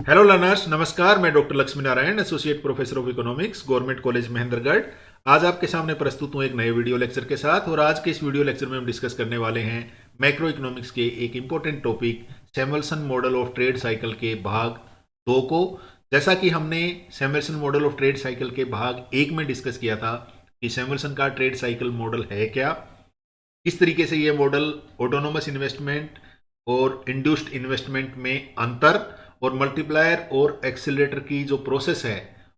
Hello learners, नमस्कार। मैं doctor Lakshmi Narayan, associate professor of economics, government college Mahendragarh. आज आपके सामने प्रस्तुत हूँ एक नए वीडियो लेक्चर के साथ। और आज के इस वीडियो लेक्चर में हम डिस्कस करने वाले हैं मैक्रो इकोनॉमिक्स के एक important topic Samuelson model of trade cycle के भाग 2 को। जैसा कि हमने Samuelson model of trade cycle के भाग 1 में डिस्कस किया था कि सैमुअल्सन का ट्रेड साइकिल मॉडल है क्या, किस तरीके से ये मॉडल ऑटोनोमस इन्वेस्टमेंट और इंड्यूस्ड इन्वेस्टमेंट में अंतर और मल्टीप्लायर और एक्सीलरेटर की जो प्रोसेस है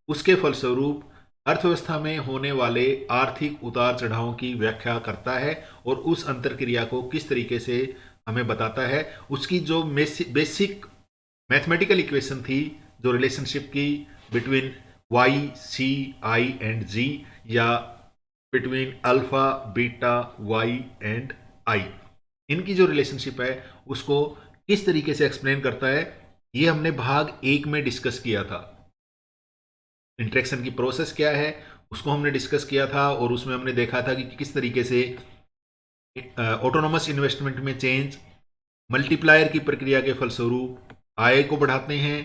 उसके फलस्वरूप अर्थव्यवस्था में होने वाले आर्थिक उतार चढ़ावों की व्याख्या करता है और उस अंतर क्रिया को किस तरीके से हमें बताता है। उसकी जो बेसिक मैथमेटिकल इक्वेशन थी, जो रिलेशनशिप की between Y C I and G, या between alpha beta Y and I, इनकी जो रिलेशनशिप है उसको किस तरीके से एक्सप्लेन करता है, ये हमने भाग 1 में डिस्कस किया था। इंटरेक्शन की प्रोसेस क्या है उसको हमने डिस्कस किया था और उसमें हमने देखा था कि किस तरीके से ऑटोनोमस इन्वेस्टमेंट में चेंज मल्टीप्लायर की प्रक्रिया के फलस्वरूप आय को बढ़ाते हैं।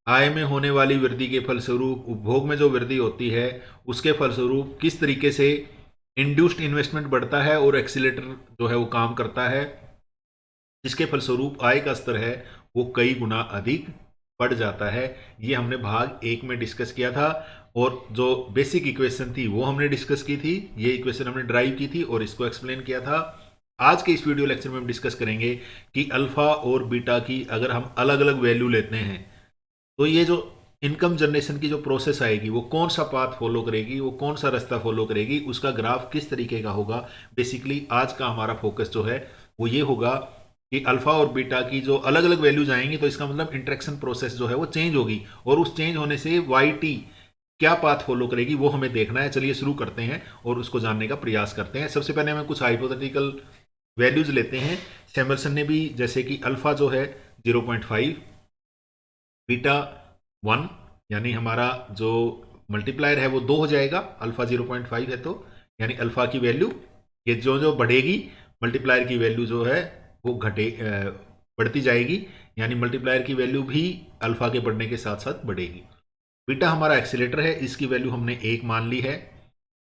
आय में होने वाली वृद्धि के फलस्वरूप उपभोग में जो वृद्धि होती है उसके फलस्वरूप किस तरीके से इंड्यूस्ड इन्वेस्टमेंट बढ़ता है और एक्सीलेटर जो है वो काम करता है, जिसके फलस्वरूप आय का स्तर है वो कई गुना अधिक बढ़ जाता है। ये हमने भाग 1 में डिस्कस किया था और जो बेसिक इक्वेशन थी वो हमने डिस्कस की थी। ये इक्वेशन हमने ड्राइव की थी और इसको एक्सप्लेन किया था। आज के इस वीडियो लेक्चर में हम डिस्कस करेंगे कि अल्फा और बीटा की अगर हम अलग अलग वैल्यू लेते हैं तो ये जो इनकम जनरेशन की जो प्रोसेस आएगी वो कौन सा पाथ फॉलो करेगी, वो कौन सा रास्ता फॉलो करेगी, उसका ग्राफ किस तरीके का होगा। बेसिकली आज का हमारा फोकस जो है वो ये होगा कि अल्फा और बीटा की जो अलग अलग वैल्यूज आएंगी तो इसका मतलब इंटरेक्शन प्रोसेस जो है वो चेंज होगी और उस चेंज होने से वाई टी क्या पाथ फॉलो करेगी वो हमें देखना है। चलिए शुरू करते हैं और उसको जानने का प्रयास करते हैं। सबसे पहले हमें कुछ हाइपोथेटिकल वैल्यूज लेते हैं। सैमुअल्सन ने भी, जैसे कि अल्फा जो है 0.5, बीटा 1, यानी हमारा जो मल्टीप्लायर है वो 2 हो जाएगा। अल्फा 0.5 है तो यानी अल्फा की वैल्यू ये जो जो बढ़ेगी मल्टीप्लायर की वैल्यू जो है वो बढ़ती जाएगी, यानी मल्टीप्लायर की वैल्यू भी अल्फा के बढ़ने के साथ साथ बढ़ेगी। बीटा हमारा एक्सीलेटर है, इसकी वैल्यू हमने 1 मान ली है।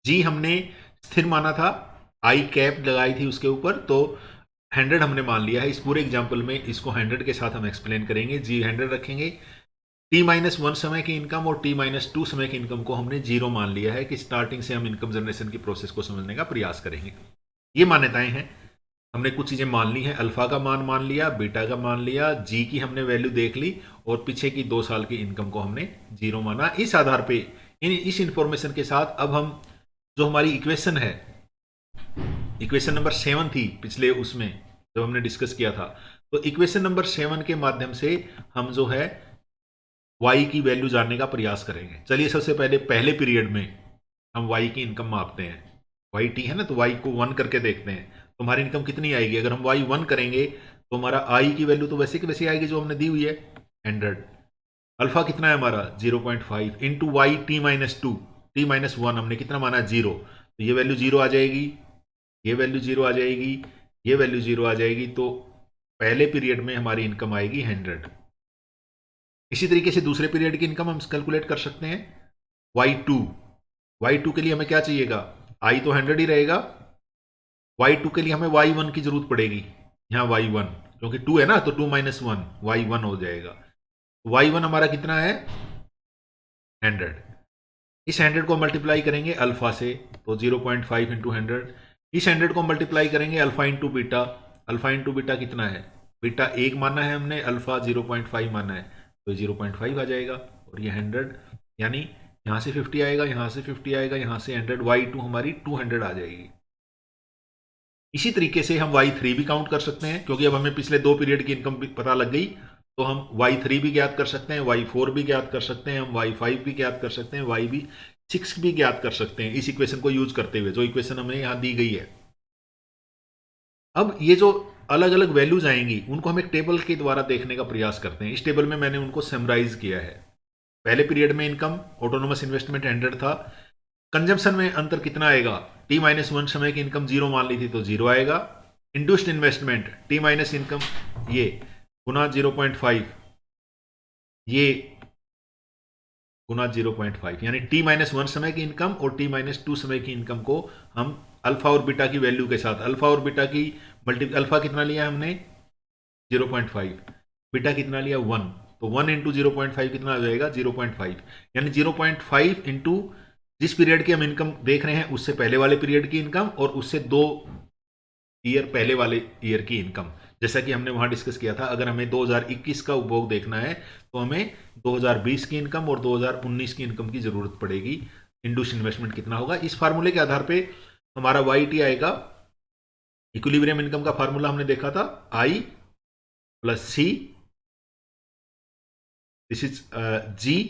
जी हमने स्थिर माना था, आई कैप लगाई थी उसके ऊपर, तो 100 हमने मान लिया है। इस पूरे एग्जाम्पल में इसको 100 के साथ हम एक्सप्लेन करेंगे। जी 100 रखेंगे। t-1 समय की इनकम और t-2 समय की इनकम को हमने 0 मान लिया है कि स्टार्टिंग से हम इनकम जनरेशन की प्रोसेस को समझने का प्रयास करेंगे। ये मान्यताएं हैं। हमने कुछ चीज़ें मान ली हैं, अल्फा का मान लिया, बीटा का मान लिया, जी की हमने वैल्यू देख ली और पीछे की 2 साल की इनकम को हमने 0 माना। इस आधार पे इस इंफॉर्मेशन के साथ अब हम जो हमारी इक्वेशन है, इक्वेशन नंबर 7 थी पिछले उसमें जब हमने डिस्कस किया था, तो इक्वेशन नंबर 7 के माध्यम से हम जो है y की वैल्यू जानने का प्रयास करेंगे। चलिए सबसे पहले पीरियड में हम y की इनकम मापते हैं। y t है ना, तो y को 1 करके देखते हैं तो हमारी इनकम कितनी आएगी। अगर हम y 1 करेंगे तो हमारा i की वैल्यू तो वैसे की वैसे आएगी जो हमने दी हुई है 100। अल्फा कितना है हमारा 0.5 इंटू वाई t-2, t-1 हमने कितना माना 0, तो ये वैल्यू 0 आ जाएगी, ये वैल्यू 0 आ जाएगी, ये वैल्यू 0 आ जाएगी। तो पहले पीरियड में हमारी इनकम आएगी 100। इसी तरीके से दूसरे पीरियड की इनकम हम कैलकुलेट कर सकते हैं। y2 के लिए हमें क्या चाहिएगा, i तो 100 ही रहेगा। y2 के लिए हमें y1 की जरूरत पड़ेगी, यहाँ y1 क्योंकि 2 है ना, तो 2-1 y1 हो जाएगा। y1 हमारा कितना है 100। इस 100 को मल्टीप्लाई करेंगे अल्फा से तो 0.5 इंटू 100। इस 100 को मल्टीप्लाई करेंगे alpha into beta. Alpha into beta कितना है, बीटा 1 माना है हमने, अल्फा 0.5 माना है, तो 0.5 आ जाएगा। और ये 100, यानी यहाँ से 50 आएगा, यहाँ से 50 आएगा, यहाँ से 100, y2 हमारी 200 आ जाएगी। इसी तरीके से हम y3 भी काउंट कर सकते हैं क्योंकि अब हमें पिछले 2 पीरियड की इनकम पता लग गई, तो हम y3 भी ज्ञात कर सकते हैं, y4 भी ज्ञात कर सकते हैं, हम y5 भी ज्ञात कर सकते हैं, y6 भी ज्ञात कर सकते हैं इस इक्वेशन को यूज करते हुए, जो इक्वेशन हमें यहां दी गई है। अब ये जो अलग अलग वैल्यूज आएंगी उनको हम एक टेबल के द्वारा देखने का प्रयास करते हैं। इस टेबल में मैंने उनको समराइज किया है। पहले पीरियड में इनकम ऑटोनोमस इन्वेस्टमेंट 100 था, कंजम्पशन में अंतर कितना आएगा, t-1 समय की इनकम 0 मान ली थी तो 0 आएगा। इंड्यूस्ड इन्वेस्टमेंट t- इनकम ये गुना 0.5, ये गुना 0.5, यानी t-1 समय की इनकम और t-2 समय की इनकम को हम अल्फा और बीटा की वैल्यू के साथ, अल्फा और बीटा की अल्फा कितना लिया हमने 0.5, बीटा कितना लिया 1, तो 1 इंटू 0.5 कितना आ जाएगा 0.5, यानी 0.5 इंटू जिस पीरियड की हम इनकम देख रहे हैं उससे पहले वाले पीरियड की इनकम और उससे 2 ईयर पहले वाले ईयर की इनकम। जैसा कि हमने वहां डिस्कस किया था, अगर हमें 2021 का उपभोग देखना है तो हमें 2020 की इनकम और 2019 की इनकम की जरूरत पड़ेगी। इंड्यूस्ड इन्वेस्टमेंट कितना होगा, इस फार्मूले के आधार पे हमारा वाई टी आएगा। इक्विलिब्रियम इनकम का फार्मूला हमने देखा था, I plus C, this is G,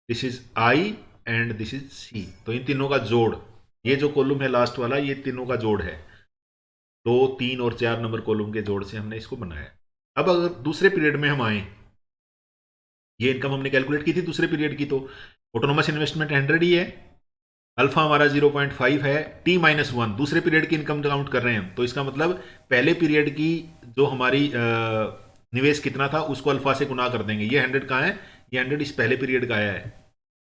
this is I and this is C. तो इन तीनों का जोड़, ये जो कॉलम है लास्ट वाला, ये तीनों का जोड़ है, 2, 3 और 4 नंबर कॉलम के जोड़ से हमने इसको बनाया। अब अगर दूसरे पीरियड में हम आए, ये इनकम हमने कैलकुलेट की थी दूसरे पीरियड की, तो ऑटोनोमस इन्वेस्टमेंट 100 ही है, अल्फा हमारा 0.5 है, t-1 दूसरे पीरियड की इनकम काउंट कर रहे हैं, तो इसका मतलब पहले पीरियड की जो हमारी निवेश कितना था उसको अल्फा से गुना कर देंगे। ये 100 कहाँ है, ये 100 इस पहले पीरियड का आया है,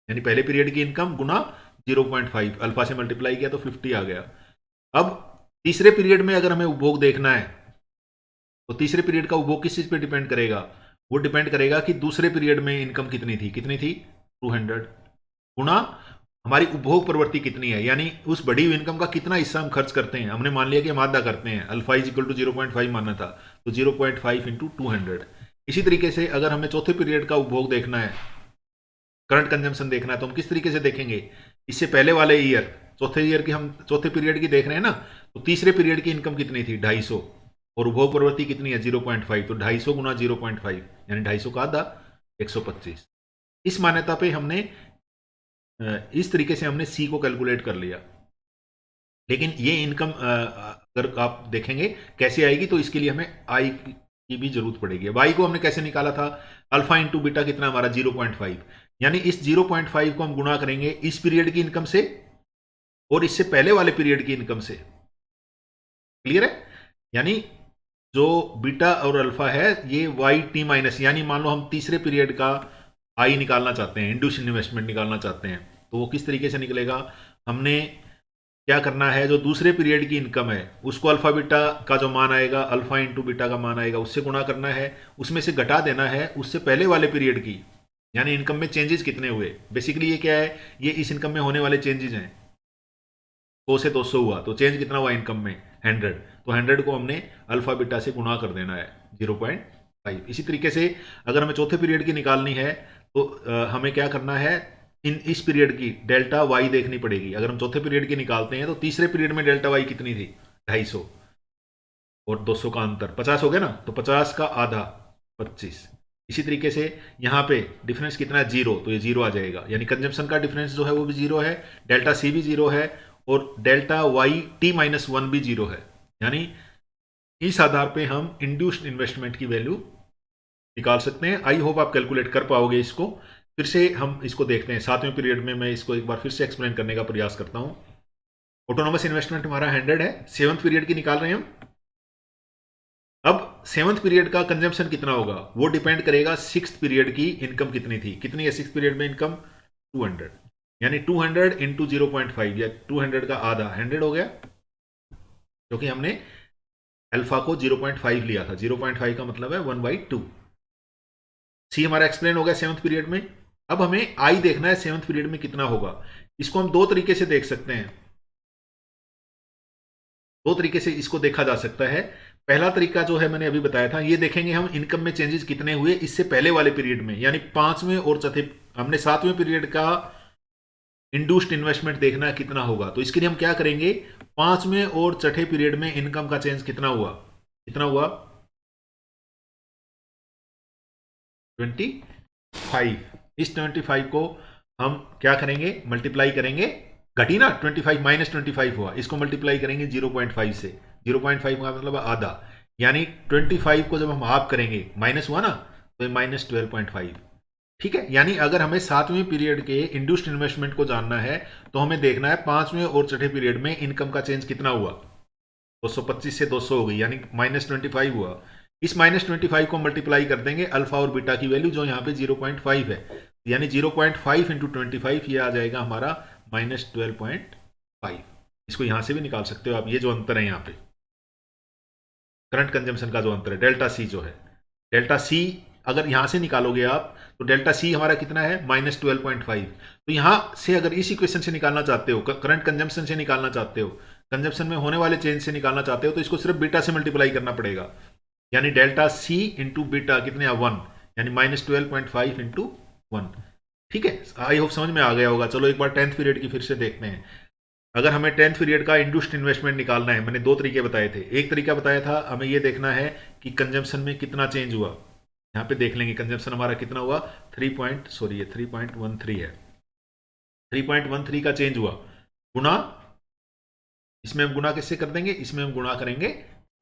यानी पहले पीरियड की इनकम गुना 0.5, अल्फा से मल्टीप्लाई किया तो 50 आ गया। अब तीसरे पीरियड में अगर हमें उपभोग देखना है तो तीसरे पीरियड का उपभोग किस चीज पे डिपेंड करेगा, वो डिपेंड करेगा कि दूसरे पीरियड में इनकम कितनी थी 200 गुना हमारी उपभोग प्रवृत्ति कितनी है, यानी उस बढ़ी हुई इनकम का कितना हिस्सा हम खर्च करते हैं। हमने मान लिया कि हम आधा करते हैं, अल्फा इज इक्वल टू 0.5 माना था, तो 0.5 इंटू 200। इसी तरीके से अगर हमें चौथे पीरियड का उपभोग देखना है, करंट कंजम्पशन देखना है, तो हम किस तरीके से देखेंगे, इससे पहले वाले ईयर, चौथे ईयर की हम चौथे पीरियड की देख रहे हैं ना, तो तीसरे पीरियड की इनकम कितनी थी 250 और उपभोग प्रवृत्ति कितनी है 0.5, तो 250 गुना 0.5 यानी 250 का आधा 125। इस मान्यता पे हमने इस तरीके से हमने सी को कैलकुलेट कर लिया। लेकिन ये इनकम अगर आप देखेंगे कैसे आएगी, तो इसके लिए हमें आई की भी जरूरत पड़ेगी। वाई को हमने कैसे निकाला था, अल्फा इंटू बीटा कितना हमारा 0.5, यानी इस 0.5 को हम गुणा करेंगे इस पीरियड की इनकम से और इससे पहले वाले पीरियड की इनकम से। क्लियर है, यानी जो बीटा और अल्फा है ये वाई टी माइनस, यानी मान लो हम तीसरे पीरियड का आई निकालना चाहते हैं, इंड्यूस्ड इन्वेस्टमेंट निकालना चाहते हैं, तो वो किस तरीके से निकलेगा, हमने क्या करना है, जो दूसरे पीरियड की इनकम है उसको अल्फा बीटा का जो मान आएगा, अल्फा इंटू बीटा का मान आएगा, उससे गुणा करना है, उसमें से घटा देना है उससे पहले वाले पीरियड की, यानी इनकम में चेंजेस कितने हुए। बेसिकली ये क्या है, ये इस इनकम में होने वाले चेंजेस हैं। 100 से 200 हुआ तो चेंज कितना हुआ इनकम में 100, तो 100 को हमने अल्फा बीटा से गुणा कर देना है 0.5। इसी तरीके से अगर हमें चौथे पीरियड की निकालनी है तो हमें क्या करना है, इस पीरियड की डेल्टा वाई देखनी पड़ेगी। अगर हम चौथे पीरियड की निकालते हैं तो तीसरे पीरियड में डेल्टा वाई कितनी थी 250 और 200 का अंतर 50 हो गया ना, तो 50 का आधा 25। इसी तरीके से यहाँ पे डिफरेंस कितना है 0, तो ये 0 आ जाएगा, यानी कंजम्पशन का डिफरेंस जो है वो भी 0 है, डेल्टा सी भी 0 है और डेल्टा वाई t-1 भी 0 है। यानी इस आधार पे हम इंड्यूस्ड इन्वेस्टमेंट की वैल्यू निकाल सकते हैं। आई होप आप कैलकुलेट कर पाओगे इसको। फिर से हम इसको देखते हैं, 7वें पीरियड में मैं इसको एक बार फिर से एक्सप्लेन करने का प्रयास करता हूं। ऑटोनोमस इन्वेस्टमेंट हमारा 100 है, 7th पीरियड की निकाल रहे हैं हम। अब 7th पीरियड का कंजम्पशन कितना होगा वो डिपेंड करेगा 6th पीरियड की इनकम कितनी थी। कितनी है 6th पीरियड में इनकम 200, यानी 200 इंटू 0.5 या 200 का आधा 100 हो गया, क्योंकि हमने अल्फा को 0.5 लिया था। 0.5 का मतलब है 1/2। सी हमारा एक्सप्लेन हो गया 7th पीरियड में। अब हमें आई देखना है 7th पीरियड में कितना होगा। इसको हम दो तरीके से देख सकते हैं, दो तरीके से इसको देखा जा सकता है। पहला तरीका जो है मैंने अभी बताया था, ये देखेंगे हम इनकम में चेंजेस कितने हुए इससे पहले वाले पीरियड में, यानी 5वें और चौथे, हमने 7वें पीरियड का इंड्यूस्ड इन्वेस्टमेंट देखना है कितना होगा। तो इसके लिए हम क्या करेंगे, 5वें और छठे पीरियड में इनकम का चेंज कितना हुआ, कितना हुआ 25। इस 25 को हम क्या करेंगे, मल्टीप्लाई करेंगे, घटी ना 25 माइनस 25 हुआ, इसको मल्टीप्लाई करेंगे 0.5 से। 0.5 का मतलब आधा, यानी 25 को जब हम हाफ करेंगे, माइनस हुआ ना, तो माइनस 12.5। ठीक है, यानी अगर हमें 7वें पीरियड के इंड्यूस्ड इन्वेस्टमेंट को जानना है तो हमें देखना है 5वें और छठे पीरियड में इनकम का चेंज कितना हुआ। 225 से 200 हो गई, यानी माइनस 25 हुआ, इस -25 को मल्टीप्लाई कर देंगे अल्फा और बीटा की वैल्यू जो यहाँ पे 0.5 है, यानी 0.5 इंटू 25 ये आ जाएगा हमारा -12.5। इसको यहाँ से भी निकाल सकते हो आप, ये जो अंतर है यहाँ पे करंट कंजम्पशन का जो अंतर है डेल्टा सी जो है, डेल्टा सी अगर यहां से निकालोगे आप तो डेल्टा सी हमारा कितना है -12.5। तो यहां से अगर इस इक्वेशन से निकालना चाहते हो, करंट कंजम्पशन से निकालना चाहते हो, कंजम्पशन में होने वाले चेंज से निकालना चाहते हो, तो इसको सिर्फ बीटा से मल्टीप्लाई करना पड़ेगा, यानी डेल्टा सी इंटू बीटा कितने 1, यानी -12.5 इंटू 1। ठीक है, आई होप समझ में आ गया होगा। चलो एक बार 10th पीरियड की फिर से देखते हैं। अगर हमें 10th पीरियड का इंड्यूस्ड इन्वेस्टमेंट निकालना है, मैंने दो तरीके बताए थे। एक तरीका बताया था हमें ये देखना है कि कंजम्पशन में कितना चेंज हुआ। यहाँ पे देख लेंगे कंजम्पशन हमारा कितना हुआ, 3.13 है, 3.13 का चेंज हुआ, गुना, इसमें हम गुना किससे कर देंगे, इसमें हम गुणा करेंगे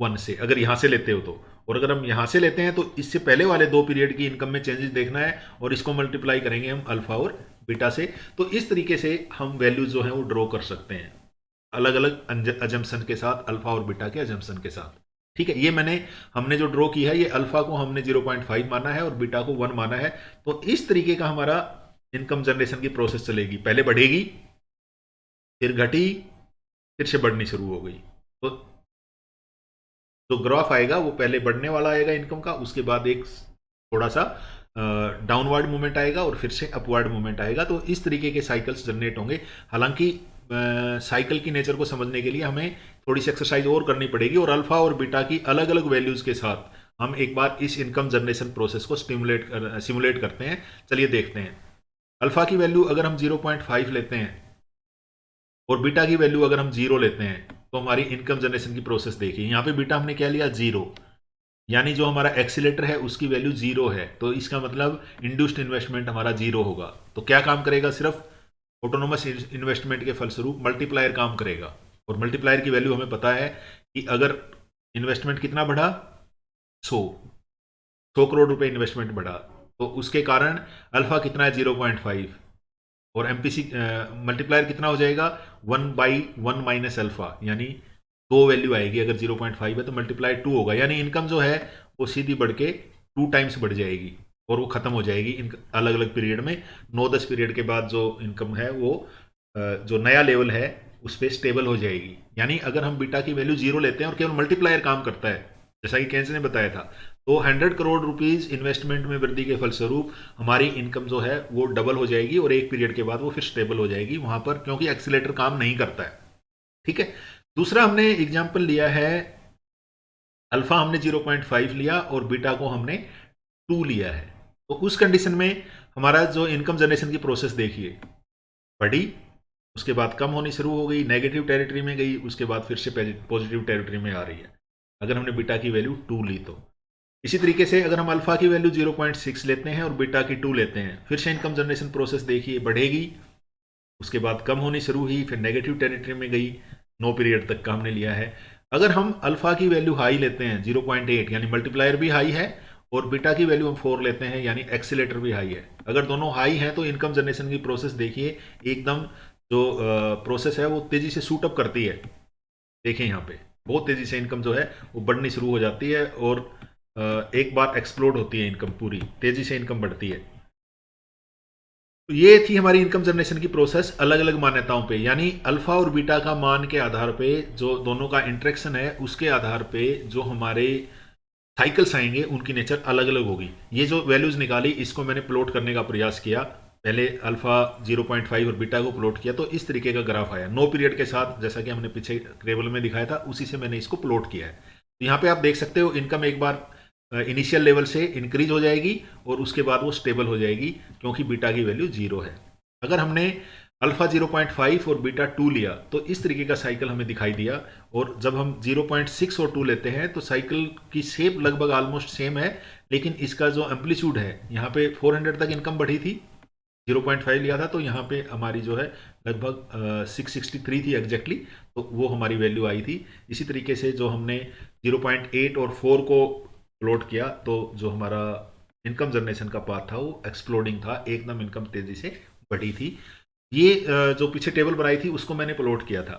1 से, अगर यहां से लेते हो तो। और अगर हम यहां से लेते हैं तो इससे पहले वाले दो पीरियड की इनकम में चेंजेस देखना है और इसको मल्टीप्लाई करेंगे हम अल्फा और बीटा से। तो इस तरीके से हम वैल्यूज जो है वो ड्रॉ कर सकते हैं अलग अलग अजम्पशन के साथ, अल्फा और बीटा के अजम्पशन के साथ। ठीक है, ये हमने जो ड्रॉ किया है, ये अल्फा को हमने 0.5 माना है और बीटा को 1 माना है। तो इस तरीके का हमारा इनकम जनरेशन की प्रोसेस चलेगी, पहले बढ़ेगी, फिर घटी, फिर से बढ़नी शुरू हो गई। तो जो ग्राफ आएगा वो पहले बढ़ने वाला आएगा इनकम का, उसके बाद एक थोड़ा सा डाउनवर्ड मूवमेंट आएगा और फिर से अपवर्ड मूवमेंट आएगा। तो इस तरीके के साइकिल्स जनरेट होंगे। हालांकि साइकिल की नेचर को समझने के लिए हमें थोड़ी सी एक्सरसाइज और करनी पड़ेगी और अल्फा और बीटा की अलग अलग वैल्यूज के साथ हम एक बार इस इनकम जनरेशन प्रोसेस को सिमुलेट करते हैं। चलिए देखते हैं। अल्फा की वैल्यू अगर हम 0.5 लेते हैं और बीटा की वैल्यू अगर हम 0 लेते हैं तो हमारी इनकम जनरेशन की प्रोसेस देखिए। यहाँ पे बीटा हमने क्या लिया, 0, यानी जो हमारा एक्सीलेटर है उसकी वैल्यू 0 है, तो इसका मतलब इंड्यूस्ड इन्वेस्टमेंट हमारा 0 होगा। तो क्या काम करेगा, सिर्फ ऑटोनोमस इन्वेस्टमेंट के फलस्वरूप मल्टीप्लायर काम करेगा। और मल्टीप्लायर की वैल्यू हमें पता है कि अगर इन्वेस्टमेंट कितना बढ़ा, 100 करोड़ रुपए इन्वेस्टमेंट बढ़ा, तो उसके कारण अल्फा कितना है 0.5 और एमपीसी मल्टीप्लायर कितना हो जाएगा 1/1 माइनस अल्फा, यानी 2 वैल्यू आएगी। अगर 0.5 है तो मल्टीप्लायर 2 होगा, यानी इनकम जो है वो सीधी बढ़ के 2 टाइम्स बढ़ जाएगी और वो खत्म हो जाएगी इन अलग अलग पीरियड में। 9-10 पीरियड के बाद जो इनकम है वो जो नया लेवल है उस पर स्टेबल हो जाएगी। यानी अगर हम बीटा की वैल्यू 0 लेते हैं और केवल मल्टीप्लायर काम करता है, जैसा कि केन्स ने बताया था, तो 100 करोड़ रुपीज इन्वेस्टमेंट में वृद्धि के फलस्वरूप हमारी इनकम जो है वो डबल हो जाएगी और एक पीरियड के बाद वो फिर स्टेबल हो जाएगी वहां पर, क्योंकि एक्सीलेटर काम नहीं करता है। ठीक है, दूसरा हमने एग्जाम्पल लिया है, अल्फा हमने 0.5 लिया और बीटा को हमने 2 लिया है। तो उस कंडीशन में हमारा जो इनकम जनरेशन की प्रोसेस देखिए, बढ़ी, उसके बाद कम होनी शुरू हो गई, नेगेटिव टेरिटरी में गई, उसके बाद फिर से पॉजिटिव टेरिटरी में आ रही है अगर हमने बीटा की वैल्यू 2 ली तो। इसी तरीके से अगर हम अल्फा की वैल्यू 0.6 लेते हैं और बीटा की 2 लेते हैं, फिर से इनकम जनरेशन प्रोसेस देखिए, बढ़ेगी, उसके बाद कम होनी शुरू हुई, फिर नेगेटिव टेरिटरी में गई, 9 पीरियड तक का हमने लिया है। अगर हम अल्फा की वैल्यू हाई लेते हैं 0.8, यानी मल्टीप्लायर भी हाई है, और बीटा की वैल्यू हम 4 लेते हैं, यानी एक्सीलेटर भी हाई है। अगर दोनों हाई हैं तो इनकम जनरेशन की प्रोसेस देखिए एकदम जो प्रोसेस है वो तेजी से शूट अप करती है। देखिए यहाँ पे बहुत तेजी से इनकम जो है वो बढ़नी शुरू हो जाती है और एक बार एक्सप्लोड होती है इनकम, पूरी तेजी से इनकम बढ़ती है। तो ये थी हमारी इनकम जनरेशन की प्रोसेस अलग अलग मान्यताओं पे, यानी अल्फा और बीटा का मान के आधार पे, जो दोनों का इंटरेक्शन है उसके आधार पे जो हमारे साइकिल्स आएंगे उनकी नेचर अलग अलग होगी। ये जो वैल्यूज निकाली इसको मैंने प्लॉट करने का प्रयास किया, पहले अल्फा 0.5 और बीटा को प्लॉट किया तो इस तरीके का ग्राफ आया 9 पीरियड के साथ, जैसा कि हमने पीछे टेबल में दिखाया था, उसी से मैंने इसको प्लॉट किया है। तो यहाँ पे आप देख सकते हो इनकम एक बार इनिशियल लेवल से इंक्रीज हो जाएगी और उसके बाद वो स्टेबल हो जाएगी क्योंकि बीटा की वैल्यू 0 है। अगर हमने अल्फा 0.5 और बीटा 2 लिया तो इस तरीके का साइकिल हमें दिखाई दिया, और जब हम 0.6 और 2 लेते हैं तो साइकिल की शेप लगभग ऑलमोस्ट सेम है, लेकिन इसका जो एम्पलीट्यूड है, यहाँ पे 400 तक इनकम बढ़ी थी, 0.5 लिया था तो यहाँ पे हमारी जो है लगभग 663 थी एग्जैक्टली, तो वो हमारी वैल्यू आई थी। इसी तरीके से जो हमने 0.8 और 4 को प्लॉट किया तो जो हमारा इनकम जनरेशन का पाथ था वो एक्सप्लोडिंग था, एकदम इनकम तेजी से बढ़ी थी। ये जो पीछे टेबल बनाई थी उसको मैंने प्लॉट किया था,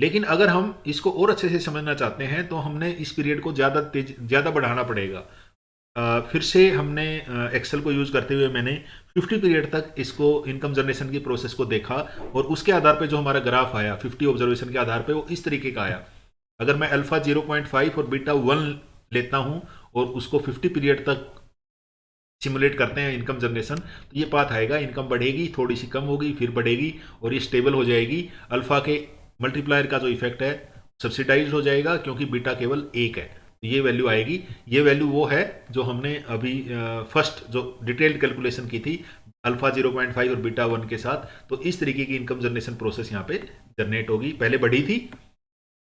लेकिन अगर हम इसको और अच्छे से समझना चाहते हैं तो हमने इस पीरियड को ज़्यादा बढ़ाना पड़ेगा। फिर से हमने एक्सेल को यूज़ करते हुए मैंने 50 पीरियड तक इसको इनकम जनरेशन की प्रोसेस को देखा और उसके आधार पे जो हमारा ग्राफ आया 50 ऑब्जर्वेशन के आधार पे वो इस तरीके का आया। अगर मैं अल्फा 0.5 और बीटा 1 लेता हूँ और उसको 50 पीरियड तक सिमुलेट करते हैं इनकम जनरेशन, तो ये पाथ आएगा, इनकम बढ़ेगी, थोड़ी सी कम होगी, फिर बढ़ेगी और ये स्टेबल हो जाएगी। अल्फा के मल्टीप्लायर का जो इफेक्ट है सब्सिडाइज हो जाएगा क्योंकि बीटा केवल 1 है, तो ये वैल्यू आएगी। ये वैल्यू वो है जो हमने अभी फर्स्ट जो डिटेल्ड कैलकुलेशन की थी अल्फा 0.5 और बीटा 1 के साथ। तो इस तरीके की इनकम जनरेशन प्रोसेस यहाँ पे जनरेट होगी। पहले बढ़ी थी,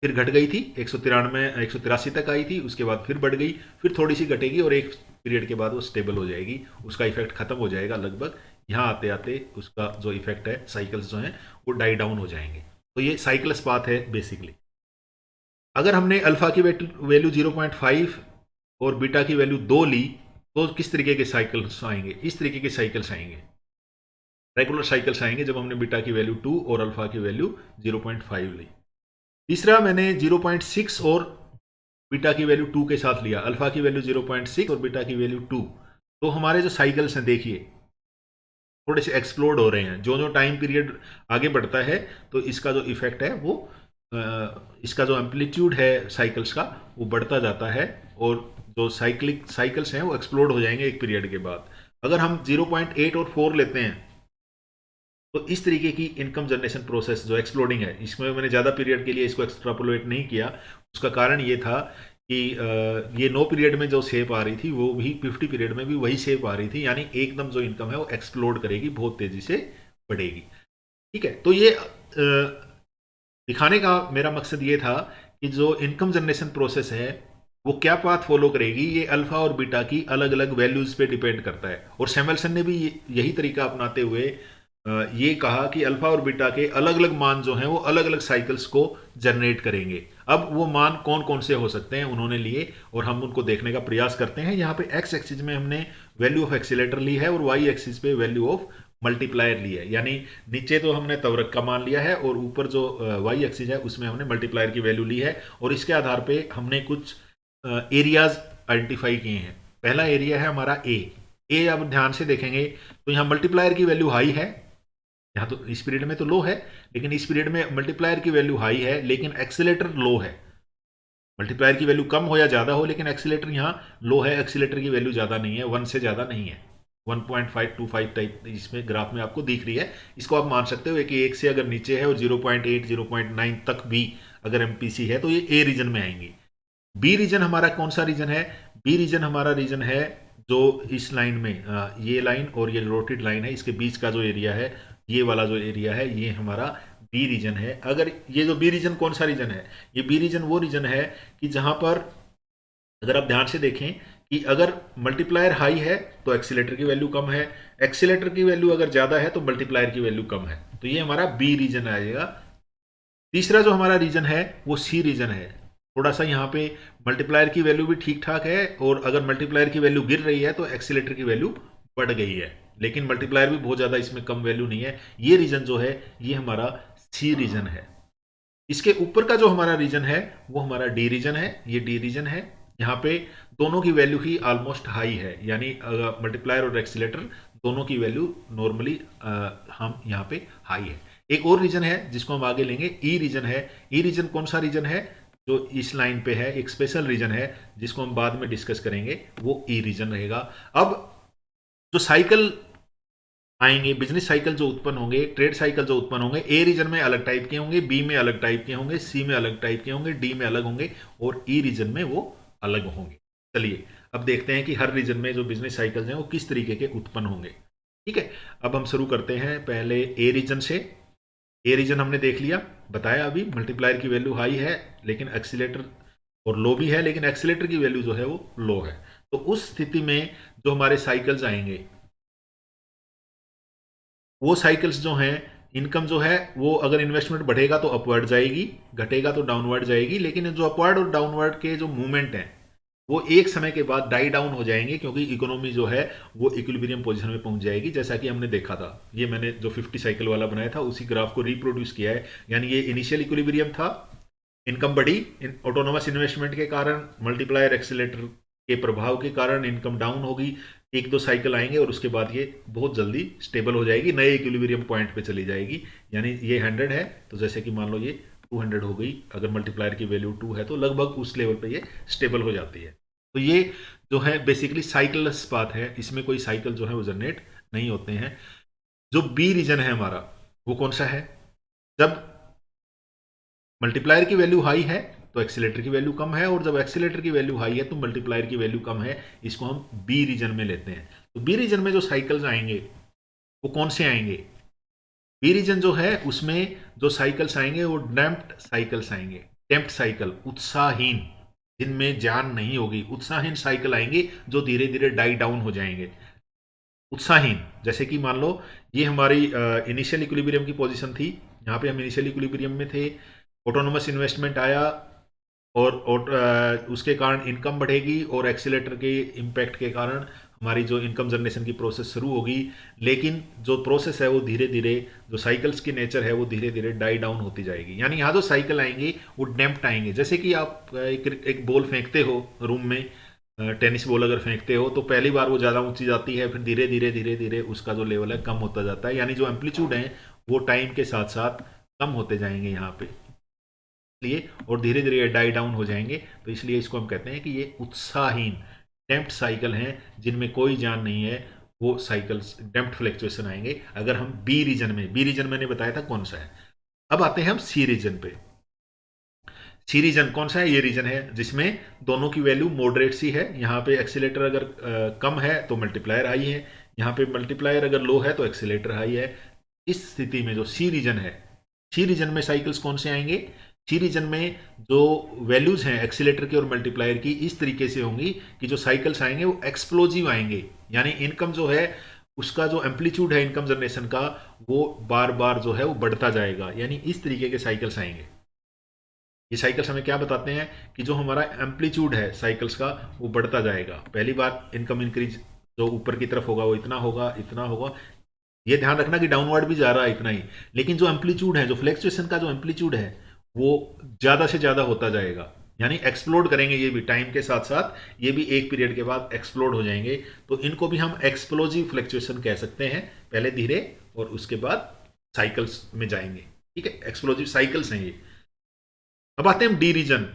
फिर घट गई थी, 183 तक आई थी, उसके बाद फिर बढ़ गई, फिर थोड़ी सी घटेगी और एक पीरियड के बाद वो स्टेबल हो जाएगी, उसका इफेक्ट खत्म हो जाएगा लगभग। यहाँ आते आते उसका जो इफेक्ट है, साइकिल्स जो हैं वो डाई डाउन हो जाएंगे। तो ये साइकिल्स पाथ है बेसिकली। अगर हमने अल्फा की वैल्यू 0.5 और बीटा की वैल्यू 2 ली तो किस तरीके के साइकिल्स आएंगे? इस तरीके के साइकिल्स आएंगे, रेगुलर साइकिल्स आएंगे जब हमने बीटा की वैल्यू 2 और अल्फा की वैल्यू 0.5 ली। तीसरा मैंने 0.6 और बीटा की वैल्यू 2 के साथ लिया, अल्फा की वैल्यू 0.6 और बीटा की वैल्यू 2। तो हमारे जो साइकिल्स हैं देखिए थोड़े से एक्सप्लोड हो रहे हैं। जो जो टाइम पीरियड आगे बढ़ता है तो इसका जो इफेक्ट है वो इसका जो एम्पलीट्यूड है साइकिल्स का वो बढ़ता जाता है और जो साइकिल्स हैं वो एक्सप्लोड हो जाएंगे एक पीरियड के बाद। अगर हम 0.8 और 4 लेते हैं तो इस तरीके की इनकम जनरेशन प्रोसेस जो एक्सप्लोडिंग है, इसमें मैंने ज़्यादा पीरियड के लिए इसको एक्सट्रापोलेट नहीं किया। उसका कारण ये था कि ये 9 पीरियड में जो शेप आ रही थी वो भी 50 पीरियड में भी वही शेप आ रही थी, यानी एकदम जो इनकम है वो एक्सप्लोड करेगी, बहुत तेज़ी से बढ़ेगी। ठीक है, तो ये दिखाने का मेरा मकसद ये था कि जो इनकम जनरेशन प्रोसेस है वो क्या पाथ फॉलो करेगी, ये अल्फा और बीटा की अलग अलग वैल्यूज पे डिपेंड करता है। और सैमुअल्सन ने भी यही तरीका अपनाते हुए ये कहा कि अल्फा और बीटा के अलग अलग मान जो हैं वो अलग अलग साइकिल्स को जनरेट करेंगे। अब वो मान कौन कौन से हो सकते हैं उन्होंने लिए और हम उनको देखने का प्रयास करते हैं। यहाँ पे एक्स एक्सिस में हमने वैल्यू ऑफ एक्सीलेटर ली है और वाई एक्सिस पे वैल्यू ऑफ मल्टीप्लायर ली है, यानी नीचे तो हमने त्वरक का मान लिया है और ऊपर जो वाई एक्सिस है उसमें हमने मल्टीप्लायर की वैल्यू ली है और इसके आधार पे हमने कुछ एरियाज आइडेंटिफाई किए हैं। पहला एरिया है हमारा ए। अब ध्यान से देखेंगे तो यहाँ मल्टीप्लायर की वैल्यू हाई है, यहाँ तो इस पीरियड में तो लो है, लेकिन इस पीरियड में मल्टीप्लायर की वैल्यू हाई है लेकिन एक्सीलेटर लो है। मल्टीप्लायर की वैल्यू कम हो या ज़्यादा हो लेकिन एक्सीलेटर यहाँ लो है, एक्सीलेटर की वैल्यू ज़्यादा नहीं है, 1 से ज़्यादा नहीं है, 1.525 टाइप इसमें ग्राफ में आपको दिख रही है। इसको आप मान सकते हो कि 1 से अगर नीचे है और 0.8 0.9 तक भी अगर एमपीसी है तो ये ए रीजन में आएंगी। बी रीजन हमारा कौन सा रीजन है? बी रीजन हमारा रीजन है जो इस लाइन में ये लाइन और ये रोटेड लाइन है, इसके बीच का जो एरिया है, ये वाला जो एरिया है ये हमारा बी रीजन है। अगर ये जो बी रीजन कौन सा रीजन है? ये बी रीजन वो रीजन है कि जहां पर अगर आप ध्यान से देखें कि अगर मल्टीप्लायर हाई है तो एक्सीलेटर की वैल्यू कम है, एक्सीलेटर की वैल्यू अगर ज्यादा है तो मल्टीप्लायर की वैल्यू कम है, तो ये हमारा बी रीजन आएगा। तीसरा जो हमारा रीजन है वो सी रीजन है। थोड़ा सा यहाँ पे मल्टीप्लायर की वैल्यू भी ठीक ठाक है और अगर मल्टीप्लायर की वैल्यू गिर रही है तो एक्सीलेटर की वैल्यू बढ़ गई है, लेकिन मल्टीप्लायर भी बहुत ज़्यादा इसमें कम वैल्यू नहीं है। ये रीजन जो है ये हमारा सी रीजन है। इसके ऊपर का जो हमारा रीजन है वो हमारा डी रीजन है, ये डी रीजन है। यहाँ पे दोनों की वैल्यू ही ऑलमोस्ट हाई है, यानी मल्टीप्लायर और एक्सीलेटर दोनों की वैल्यू नॉर्मली हम यहाँ पे हाई है। एक और रीजन है जिसको हम आगे लेंगे, ई रीजन है। ई रीजन कौन सा रीजन है? जो इस लाइन पे है, एक स्पेशल रीजन है जिसको हम बाद में डिस्कस करेंगे, वो ई रीजन रहेगा। अब जो साइकिल आएंगे, बिजनेस साइकिल जो उत्पन्न होंगे, ट्रेड साइकिल जो उत्पन्न होंगे, ए रीजन में अलग टाइप के होंगे, बी में अलग टाइप के होंगे, सी में अलग टाइप के होंगे, डी में अलग होंगे और ई रीजन में वो अलग होंगे। चलिए अब देखते हैं कि हर रीजन में जो बिजनेस साइकिल्स हैं वो किस तरीके के उत्पन्न होंगे। ठीक है, अब हम शुरू करते हैं पहले ए रीजन से। ए रीजन हमने देख लिया, बताया अभी मल्टीप्लायर की वैल्यू हाई है लेकिन एक्सीलेटर और लो भी है लेकिन एक्सीलेटर की वैल्यू जो है वो लो है। तो उस स्थिति में जो हमारे साइकिल्स आएंगे वो साइकिल्स जो हैं, इनकम जो है वो अगर इन्वेस्टमेंट बढ़ेगा तो अपवर्ड जाएगी, घटेगा तो डाउनवर्ड जाएगी, लेकिन जो अपवर्ड और डाउनवर्ड के जो मूवमेंट हैं वो एक समय के बाद डाई डाउन हो जाएंगे, क्योंकि इकोनॉमी जो है वो इक्विलिब्रियम पोजीशन में पहुंच जाएगी, जैसा कि हमने देखा था। ये मैंने जो 50 साइकिल वाला बनाया था उसी ग्राफ को रिप्रोड्यूस किया है। यानी ये इनिशियल इक्विलिब्रियम था, इनकम बढ़ी, ऑटोनोमस इन्वेस्टमेंट के कारण, मल्टीप्लायर एक्सीलेटर के प्रभाव के कारण इनकम डाउन होगी, एक दो साइकिल आएंगे और उसके बाद ये बहुत जल्दी स्टेबल हो जाएगी, नए इक्विलिब्रियम पॉइंट पे चली जाएगी। यानी ये 100 है तो जैसे कि मान लो ये 200 हो गई, अगर मल्टीप्लायर की वैल्यू 2 है तो लगभग उस लेवल पे ये स्टेबल हो जाती है। तो ये जो है बेसिकली साइकिललेस पाथ है, इसमें कोई साइकिल जो है वो जनरेट नहीं होते हैं। जो बी रीजन है हमारा, वो कौन सा है? जब मल्टीप्लायर की वैल्यू हाई है तो एक्सीलेटर की वैल्यू कम है, और जब एक्सीलेटर की वैल्यू हाई है तो मल्टीप्लायर की वैल्यू कम है। इसको हम बी रीजन में लेते हैं। तो बी रीजन में जो साइकिल्स आएंगे वो कौन से आएंगे? बी रीजन जो है उसमें जो साइकिल्स आएंगे वो डैम्प्ड साइकिल्स आएंगे। डैम्प्ड साइकिल, उत्साहहीन, जिनमें जान नहीं होगी, उत्साहहीन साइकिल आएंगे जो धीरे धीरे डाई डाउन हो जाएंगे। उत्साहहीन, जैसे कि मान लो ये हमारी इनिशियल इक्विलिब्रियम की पोजीशन थी, यहाँ पे हम इनिशियल इक्विलिब्रियम में थे, ऑटोनोमस इन्वेस्टमेंट आया और उसके कारण इनकम बढ़ेगी, और एक्सीलेटर के इम्पैक्ट के कारण हमारी जो इनकम जनरेशन की प्रोसेस शुरू होगी। लेकिन जो प्रोसेस है वो धीरे धीरे, जो साइकिल्स की नेचर है वो धीरे धीरे डाई डाउन होती जाएगी। यानी यहाँ जो साइकिल आएंगे वो डैम्प्ड आएंगे। जैसे कि आप एक बॉल फेंकते हो रूम में, टेनिस बॉल अगर फेंकते हो तो पहली बार वो ज़्यादा ऊंची जाती है, फिर धीरे धीरे धीरे धीरे उसका जो लेवल है कम होता जाता है। यानी जो एम्पलीट्यूड है वो टाइम के साथ साथ कम होते जाएंगे यहाँ पे, इसलिए, और धीरे धीरे डाई डाउन हो जाएंगे। तो इसलिए इसको हम कहते हैं कि ये उत्साहहीन डैम्प्ड साइकिल हैं, जिनमें कोई जान नहीं है, वो साइकिल्स डैम्प्ड फ्लक्चुएशन आएंगे अगर हम बी रीजन में। बी रीजन मैंने बताया था कौन सा है। अब आते हैं हम सी रीजन पे। सी रीजन कौन सा है? ये रीजन है जिसमें दोनों की वैल्यू मॉडरेट सी है। यहाँ पे एक्सीलेटर अगर कम है तो मल्टीप्लायर हाई है, यहाँ पे मल्टीप्लायर अगर लो है तो एक्सीलेटर हाई है। इस स्थिति में जो सी रीजन है, सी रीजन में साइकिल्स कौन से आएंगे? सी रीजन में जो वैल्यूज हैं एक्सीलेटर की और मल्टीप्लायर की इस तरीके से होंगी कि जो साइकिल्स आएंगे वो एक्सप्लोजिव आएंगे। यानी इनकम जो है उसका जो एम्पलीट्यूड है इनकम जनरेशन का, वो बार बार जो है वो बढ़ता जाएगा। यानी इस तरीके के साइकिल्स आएंगे। ये साइकिल्स हमें क्या बताते हैं कि जो हमारा एम्पलीट्यूड है साइकिल्स का वो बढ़ता जाएगा। पहली बार इनकम इंक्रीज जो ऊपर की तरफ होगा वो इतना होगा, इतना होगा। ये ध्यान रखना कि डाउनवर्ड भी जा रहा है इतना ही, लेकिन जो एम्पलीट्यूड है, जो फ्लक्चुएशन का जो एम्पलीट्यूड है वो ज़्यादा से ज़्यादा होता जाएगा। यानी एक्सप्लोड करेंगे ये भी टाइम के साथ साथ, ये भी एक पीरियड के बाद एक्सप्लोड हो जाएंगे। तो इनको भी हम एक्सप्लोजिव फ्लक्चुएशन कह सकते हैं। पहले धीरे और उसके बाद साइकिल्स में जाएंगे। ठीक है, एक्सप्लोजिव साइकिल्स हैं ये। अब आते हैं हम डी रीजन।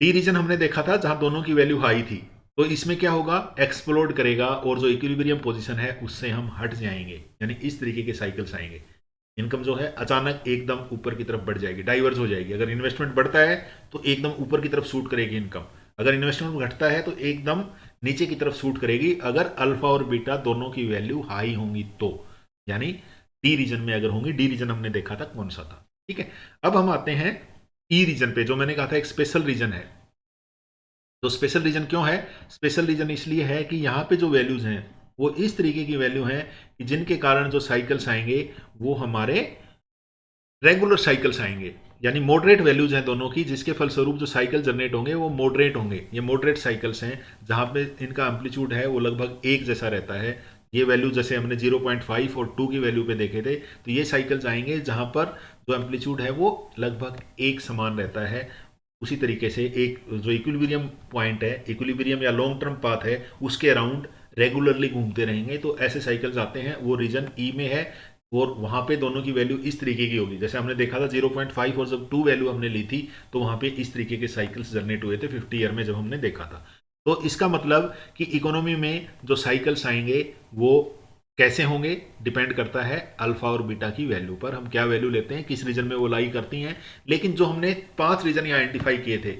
डी रीजन हमने देखा था जहां दोनों की वैल्यू हाई थी। तो इसमें क्या होगा? एक्सप्लोड करेगा और जो इक्विलिब्रियम पोजीशन है उससे हम हट जाएंगे। यानी इस तरीके के साइकिल्स आएंगे। इनकम जो है अचानक एकदम ऊपर की तरफ बढ़ जाएगी, डाइवर्ज हो जाएगी। अगर इन्वेस्टमेंट बढ़ता है तो एकदम ऊपर की तरफ शूट करेगी इनकम, अगर इन्वेस्टमेंट घटता है तो एकदम नीचे की तरफ शूट करेगी, अगर अल्फा और बीटा दोनों की वैल्यू हाई होंगी तो। यानी डी रीजन में अगर होंगी, डी रीजन हमने देखा था कौन सा था। ठीक है, अब हम आते हैं ई रीजन पे, जो मैंने कहा था एक स्पेशल रीजन है। तो स्पेशल रीजन क्यों है? स्पेशल रीजन इसलिए है कि यहाँ पे जो वैल्यूज हैं वो इस तरीके की वैल्यू हैं कि जिनके कारण जो साइकिल्स आएंगे वो हमारे रेगुलर साइकिल्स आएंगे। यानी मॉडरेट वैल्यूज हैं दोनों की, जिसके फलस्वरूप जो साइकिल जनरेट होंगे वो मॉडरेट होंगे। ये मॉडरेट साइकिल्स हैं जहाँ पे इनका एम्पलीट्यूड है वो लगभग एक जैसा रहता है। ये वैल्यू जैसे हमने 0.5 और 2 की वैल्यू पे देखे थे, तो ये साइकिल्स आएंगे जहाँ पर जो एम्पलीट्यूड है वो लगभग एक समान रहता है। उसी तरीके से एक जो इक्विलिब्रियम पॉइंट है, इक्विलिब्रियम या लॉन्ग टर्म पाथ है, उसके अराउंड रेगुलरली घूमते रहेंगे। तो ऐसे साइकिल्स आते हैं, वो रीजन ई में है, और वहाँ पे दोनों की वैल्यू इस तरीके की होगी। जैसे हमने देखा था 0.5 और जब 2 वैल्यू हमने ली थी तो वहाँ पे इस तरीके के साइकिल्स जनरेट हुए थे 50 ईयर में जब हमने देखा था। तो इसका मतलब कि इकोनॉमी में जो साइकिल्स आएंगे वो कैसे होंगे, डिपेंड करता है अल्फा और बीटा की वैल्यू पर। हम क्या वैल्यू लेते हैं, किस रीजन में वो लाई करती हैं। लेकिन जो हमने 5 रीजन यहाँ आइडेंटिफाई किए थे,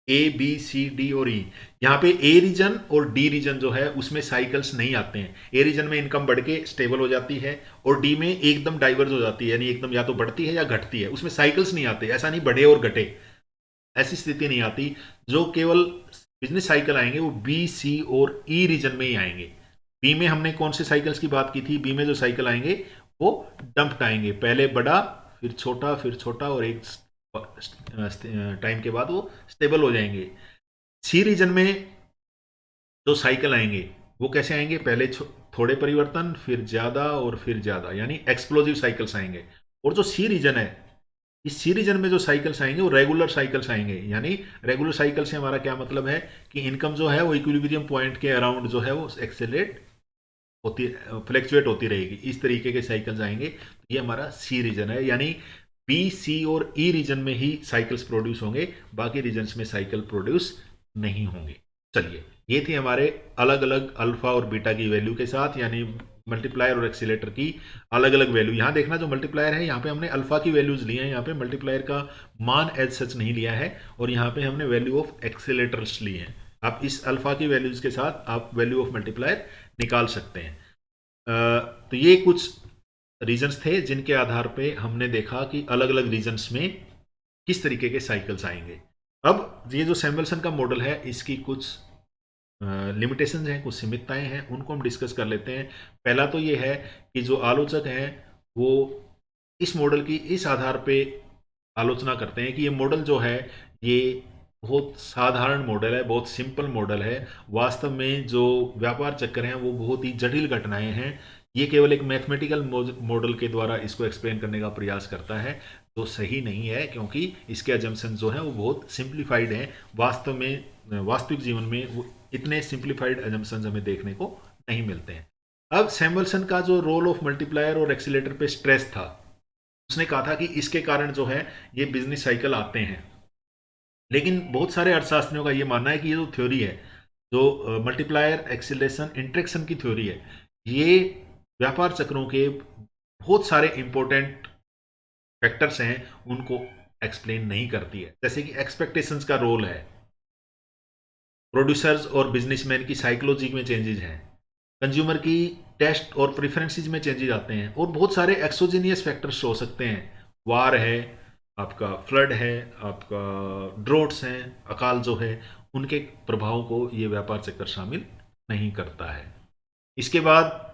ए बी सी डी और ई, यहाँ पे ए रीजन और डी रीजन जो है उसमें साइकिल्स नहीं आते हैं। ए रीजन में इनकम बढ़ के स्टेबल हो जाती है और डी में एकदम डाइवर्ज हो जाती है, यानी एकदम या तो बढ़ती है या घटती है, उसमें साइकिल्स नहीं आते। ऐसा नहीं बढ़े और घटे, ऐसी स्थिति नहीं आती। जो केवल बिजनेस साइकिल आएंगे वो बी सी और ई रीजन में ही आएंगे। बी में हमने कौन से साइकिल्स की बात की थी? बी में जो साइकिल आएंगे वो डंप्ड आएंगे, पहले बड़ा फिर छोटा और एक टाइम के बाद वो स्टेबल हो जाएंगे। सी रीजन में जो साइकिल आएंगे वो कैसे आएंगे, पहले थोड़े परिवर्तन, फिर ज्यादा और फिर ज्यादा, यानी एक्सप्लोजिव साइकिल्स आएंगे। और जो सी रीजन है, इस सी रीजन में जो साइकिल्स आएंगे वो रेगुलर साइकिल्स आएंगे। यानी रेगुलर साइकिल से हमारा क्या मतलब है कि इनकम जो है वो इक्विलिब्रियम पॉइंट के अराउंड जो है वो एक्सेलरेट होती, फ्लैक्चुएट होती रहेगी। इस तरीके के साइकिल्स आएंगे। तो ये हमारा सी रीजन है, यानी बी, सी और ई रीजन में ही साइकिल्स प्रोड्यूस होंगे, बाकी रीजन्स में साइकिल प्रोड्यूस नहीं होंगे। चलिए, ये थी हमारे अलग अलग अल्फा और बीटा की वैल्यू के साथ, यानी मल्टीप्लायर और एक्सीलेटर की अलग अलग वैल्यू। यहां देखना, जो मल्टीप्लायर है यहाँ पे हमने अल्फा की वैल्यूज ली हैं, यहाँ पे मल्टीप्लायर का मान एज सच नहीं लिया है, और यहाँ पे हमने वैल्यू ऑफ एक्सीलेटर्स ली हैं। आप इस अल्फा की वैल्यूज के साथ आप वैल्यू ऑफ मल्टीप्लायर निकाल सकते हैं। तो ये कुछ रीजन्स थे जिनके आधार पे हमने देखा कि अलग अलग रीजन्स में किस तरीके के साइकिल्स आएंगे। अब ये जो सैमुअल्सन का मॉडल है, इसकी कुछ लिमिटेशंस हैं, कुछ सीमितताएं हैं, उनको हम डिस्कस कर लेते हैं। पहला तो ये है कि जो आलोचक हैं वो इस मॉडल की इस आधार पे आलोचना करते हैं कि ये मॉडल जो है ये बहुत साधारण मॉडल है, बहुत सिंपल मॉडल है। वास्तव में जो व्यापार चक्र हैं वो बहुत ही जटिल घटनाएं हैं। ये केवल एक मैथमेटिकल मॉडल के द्वारा इसको एक्सप्लेन करने का प्रयास करता है, तो सही नहीं है, क्योंकि इसके अजम्पशन जो हैं वो बहुत सिंप्लीफाइड हैं। वास्तव में वास्तविक जीवन में वो इतने सिंप्लीफाइड अजम्पशंस हमें देखने को नहीं मिलते हैं। अब सैमुअल्सन का जो रोल ऑफ मल्टीप्लायर और एक्सीलेटर पे स्ट्रेस था, उसने कहा था कि इसके कारण जो है ये बिजनेस साइकिल आते हैं। लेकिन बहुत सारे अर्थशास्त्रियों का ये मानना है कि ये जो थ्योरी है, जो मल्टीप्लायर एक्सीलेशन इंट्रैक्शन की थ्योरी है, ये व्यापार चक्रों के बहुत सारे इंपॉर्टेंट फैक्टर्स हैं उनको एक्सप्लेन नहीं करती है। जैसे कि एक्सपेक्टेशंस का रोल है, प्रोड्यूसर्स और बिजनेसमैन की साइकोलॉजी में चेंजेस हैं, कंज्यूमर की टेस्ट और प्रेफरेंसेस में चेंजेस आते हैं, और बहुत सारे एक्सोजीनियस फैक्टर्स हो सकते हैं। वार है, आपका फ्लड है, आपका ड्रोट्स हैं, अकाल जो है, उनके प्रभाव को ये व्यापार चक्र शामिल नहीं करता है। इसके बाद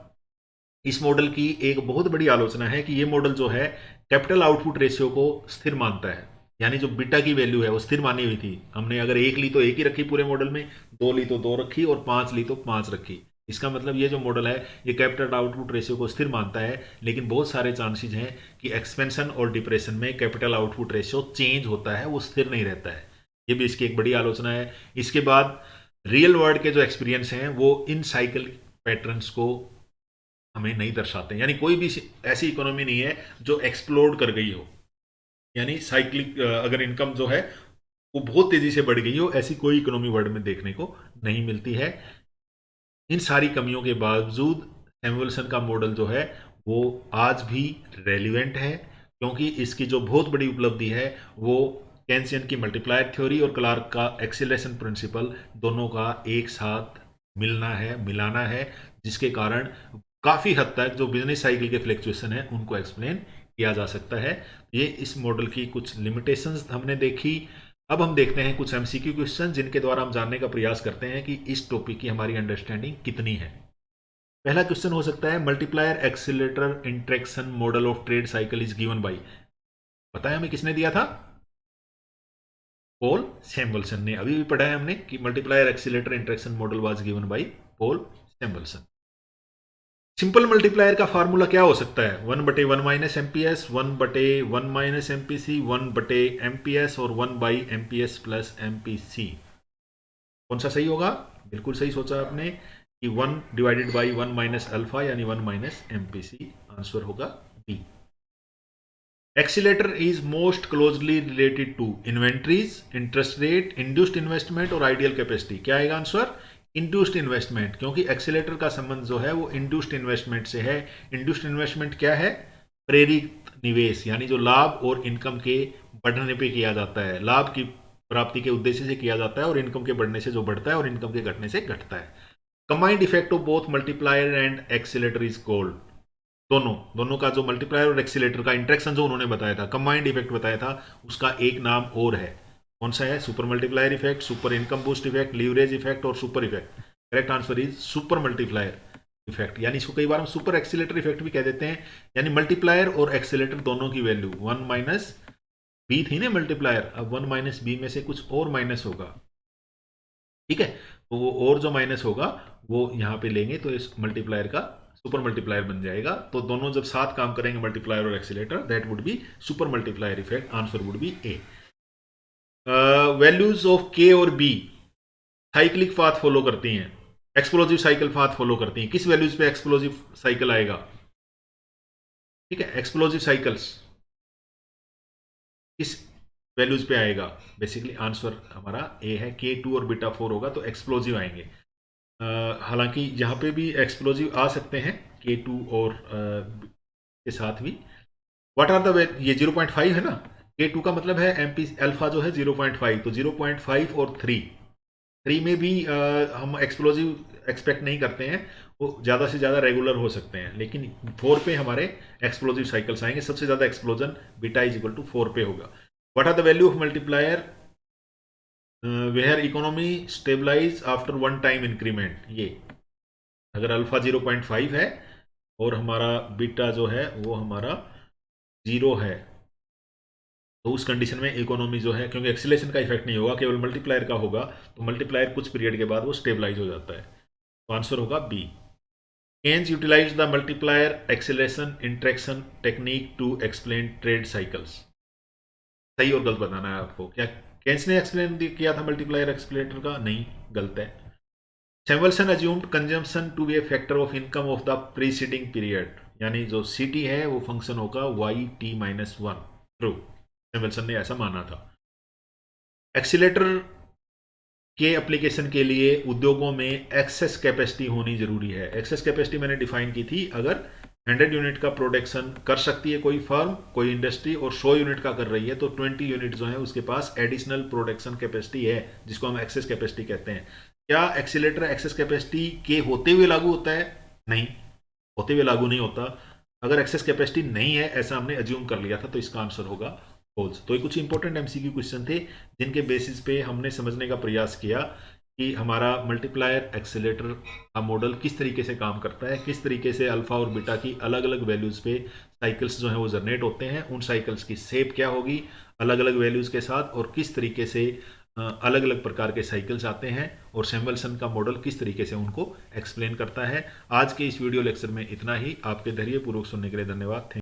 इस मॉडल की एक बहुत बड़ी आलोचना है कि ये मॉडल जो है कैपिटल आउटपुट रेशियो को स्थिर मानता है। यानी जो बीटा की वैल्यू है वो स्थिर मानी हुई थी, हमने अगर एक ली तो एक ही रखी पूरे मॉडल में, दो ली तो दो रखी, और पांच ली तो पांच रखी। इसका मतलब ये जो मॉडल है ये कैपिटल आउटपुट रेशियो को स्थिर मानता है, लेकिन बहुत सारे चांसेस हैं कि एक्सपेंशन और डिप्रेशन में कैपिटल आउटपुट रेशियो चेंज होता है, वो स्थिर नहीं रहता है। ये भी इसकी एक बड़ी आलोचना है। इसके बाद रियल वर्ल्ड के जो एक्सपीरियंस हैं वो इन साइकिल पैटर्न्स को हमें नहीं दर्शाते। यानी कोई भी ऐसी इकोनॉमी नहीं है जो एक्सप्लोड कर गई हो, यानी साइक्लिक अगर इनकम जो है वो बहुत तेजी से बढ़ गई हो, ऐसी कोई इकोनॉमी वर्ल्ड में देखने को नहीं मिलती है। इन सारी कमियों के बावजूद सैमुअल्सन का मॉडल जो है वो आज भी रेलिवेंट है, क्योंकि इसकी जो बहुत बड़ी उपलब्धि है वो केंसियन की मल्टीप्लायर थ्योरी और क्लार्क का एक्सीलरेशन प्रिंसिपल दोनों का एक साथ मिलना है, मिलाना है, जिसके कारण काफ़ी हद तक जो बिजनेस साइकिल के फ्लैक्चुएशन है उनको एक्सप्लेन किया जा सकता है। ये इस मॉडल की कुछ लिमिटेशंस हमने देखी। अब हम देखते हैं कुछ एमसीक्यू क्वेश्चन जिनके द्वारा हम जानने का प्रयास करते हैं कि इस टॉपिक की हमारी अंडरस्टैंडिंग कितनी है। पहला क्वेश्चन हो सकता है, multiplier accelerator interaction model of trade cycle is given by. पता है हमें किसने दिया था? पॉल सैमुअल्सन ने। अभी भी पढ़ा है हमने कि multiplier accelerator interaction model was given by Paul Samuelson. Simple multiplier का फार्मूला क्या हो सकता है? 1/1 माइनस एमपीएस, 1/1 माइनस एमपीसी, 1/एमपीएस और 1/एमपीएस प्लस एमपीसी। कौन सा सही होगा? बिल्कुल सही सोचा आपने कि 1/1 माइनस अल्फा यानी 1 माइनस एमपीसी। आंसर होगा B. Accelerator is most closely related to inventories, interest rate, induced investment और आइडियल कैपेसिटी। क्या आएगा आंसर? इंड्यूस्ड इन्वेस्टमेंट, क्योंकि एक्सीलेटर का संबंध जो है वो इंड्यूस्ड इन्वेस्टमेंट से है। इंड्यूस्ड इन्वेस्टमेंट क्या है? प्रेरित निवेश, यानी जो लाभ और इनकम के बढ़ने पे किया जाता है, लाभ की प्राप्ति के उद्देश्य से किया जाता है, और इनकम के बढ़ने से जो बढ़ता है और इनकम के घटने से घटता है। Combined effect of both multiplier and accelerator is called. दोनों दोनों का जो मल्टीप्लायर और एक्सीलेटर का इंट्रैक्शन जो उन्होंने बताया था, कंबाइंड इफेक्ट बताया था, उसका एक नाम और है। कौन सा है? Super multiplier effect, super income boost effect, leverage effect और super effect. Correct answer is super multiplier effect, यानी इसको कई बार हम सुपर एक्सीलेटर इफेक्ट भी कह देते हैं। यानी मल्टीप्लायर और एक्सीलेटर दोनों की वैल्यू 1 माइनस बी थी ना मल्टीप्लायर, अब 1 माइनस बी में से कुछ और माइनस होगा, ठीक है। तो वो और जो माइनस होगा वो यहाँ पे लेंगे तो इस मल्टीप्लायर का सुपर मल्टीप्लायर बन जाएगा। तो दोनों जब साथ काम करेंगे मल्टीप्लायर और accelerator, that would be super multiplier effect. Answer would be A. Values of के और बी साइक्लिक पाथ फॉलो करती हैं, एक्सप्लोजिव साइकिल पाथ फॉलो करती हैं। किस वैल्यूज पे एक्सप्लोजिव साइकिल आएगा? ठीक है, एक्सप्लोजिव साइकिल्स किस वैल्यूज पे आएगा? बेसिकली आंसर हमारा ए है, K2 और बीटा 4 होगा तो एक्सप्लोजिव आएंगे। हालांकि यहाँ पे भी एक्सप्लोजिव आ सकते हैं K2 और के साथ भी। व्हाट आर द, ये 0.5 है ना, K2 का मतलब है MP अल्फा जो है 0.5, तो 0.5 और 3 में भी हम एक्सप्लोजिव एक्सपेक्ट नहीं करते हैं। वो ज़्यादा से ज़्यादा रेगुलर हो सकते हैं, लेकिन 4 पे हमारे एक्सप्लोजिव साइकिल्स आएंगे। सबसे ज़्यादा explosion beta is equal to 4 पे होगा। What are the value of multiplier where economy stabilize after one time increment? ये अगर अल्फा 0.5 है और हमारा बीटा जो है वो हमारा 0 है, तो उस कंडीशन में इकोनॉमी जो है, क्योंकि एक्सीलेशन का इफेक्ट नहीं होगा, केवल मल्टीप्लायर का होगा, तो मल्टीप्लायर कुछ पीरियड के बाद वो स्टेबलाइज हो जाता है। तो आंसर होगा B. Keynes utilized the multiplier acceleration interaction technique to explain trade cycles। सही और गलत बताना है आपको। क्या केन्स ने एक्सप्लेन किया था मल्टीप्लायर एक्सप्लेटर का? नहीं, गलत है। Samuelson assumed consumption to be a factor of income of the preceding period, यानी जो CT है वो फंक्शन होगा YT-1। ट्रू, सैमुअलसन ने ऐसा माना था। एक्सीलेटर के एप्लीकेशन के लिए उद्योगों में एक्सेस कैपेसिटी होनी जरूरी है। एक्सेस कैपेसिटी मैंने डिफाइन की थी, अगर 100 यूनिट का प्रोडक्शन कर सकती है कोई फर्म, कोई इंडस्ट्री, और 100 यूनिट का कर रही है, तो 20 यूनिट जो है उसके पास एडिशनल प्रोडक्शन कैपेसिटी है, जिसको हम एक्सेस कैपेसिटी कहते हैं। क्या एक्सीलेटर एक्सेस कैपेसिटी के होते हुए लागू होता है? नहीं, होते हुए लागू नहीं होता। अगर एक्सेस कैपेसिटी नहीं है ऐसा हमने अज्यूम कर लिया था, तो इसका आंसर होगा फॉल्स। तो ये कुछ इंपॉर्टेंट एमसीक्यू क्वेश्चन थे जिनके बेसिस पे हमने समझने का प्रयास किया कि हमारा मल्टीप्लायर एक्सीलेटर का मॉडल किस तरीके से काम करता है, किस तरीके से अल्फा और बीटा की अलग अलग वैल्यूज पे साइकिल्स जो है वो जनरेट होते हैं, उन साइकिल्स की शेप क्या होगी अलग अलग वैल्यूज के साथ, और किस तरीके से अलग अलग प्रकार के साइकिल्स आते हैं, और सैमुअलसन का मॉडल किस तरीके से उनको एक्सप्लेन करता है। आज के इस वीडियो लेक्चर में इतना ही। आपके धैर्यपूर्वक सुनने के लिए धन्यवाद।